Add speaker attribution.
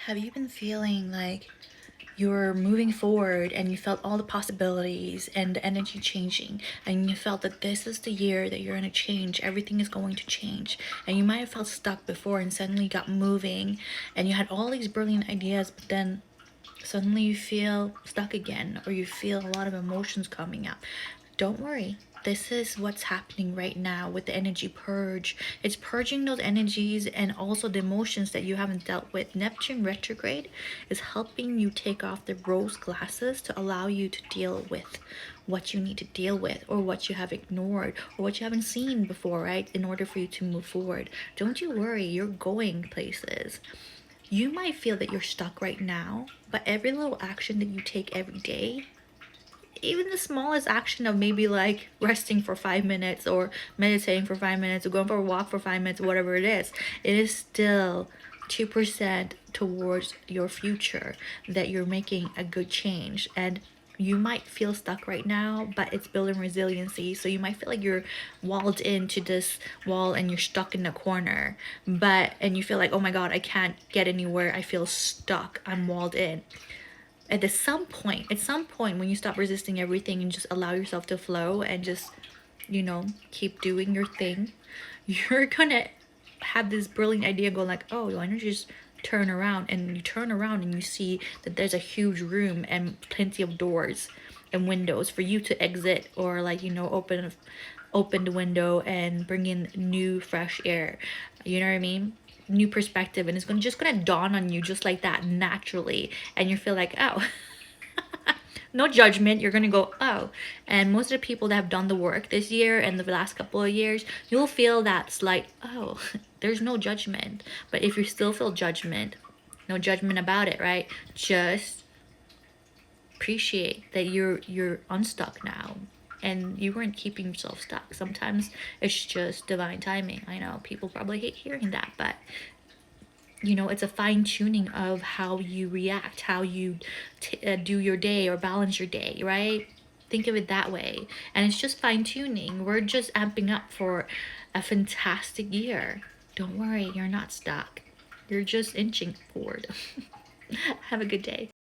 Speaker 1: Have you been feeling like you're moving forward and you felt all the possibilities and the energy changing, and you felt that this is the year that you're going to change, everything is going to change, and you might have felt stuck before and suddenly got moving and you had all these brilliant ideas, but then suddenly you feel stuck again, or you feel a lot of emotions coming up? Don't worry. This is what's happening right now with the energy purge. It's purging those energies and also the emotions that you haven't dealt with. Neptune retrograde is helping you take off the rose glasses to allow you to deal with what you need to deal with, or what you have ignored, or what you haven't seen before, right? In order for you to move forward. Don't you worry, you're going places. You might feel that you're stuck right now, but every little action that you take every day, even the smallest action of maybe like resting for 5 minutes or meditating for 5 minutes or going for a walk for 5 minutes, whatever it is still 2% towards your future, that you're making a good change. And you might feel stuck right now, but it's building resiliency. So you might feel like you're walled into this wall and you're stuck in the corner, and you feel like, oh my god, I can't get anywhere, I feel stuck, I'm walled in. At some point when you stop resisting everything and just allow yourself to flow and just, keep doing your thing, you're gonna have this brilliant idea going like, oh, why don't you just turn around? And you turn around and you see that there's a huge room and plenty of doors and windows for you to exit, or like, open the window and bring in new fresh air. You know what I mean? New perspective, and it's just gonna dawn on you just like that naturally, and you feel like, oh, no judgment, you're gonna go, oh. And most of the people that have done the work this year and the last couple of years, you'll feel that slight, oh, there's no judgment. But if you still feel judgment, no judgment about it, right? Just appreciate that you're unstuck now, and you weren't keeping yourself stuck. Sometimes it's just divine timing. I know people probably hate hearing that, but it's a fine tuning of how you react, how you do your day or balance your day, right? Think of it that way. And it's just fine tuning. We're just amping up for a fantastic year. Don't worry, you're not stuck. You're just inching forward. Have a good day.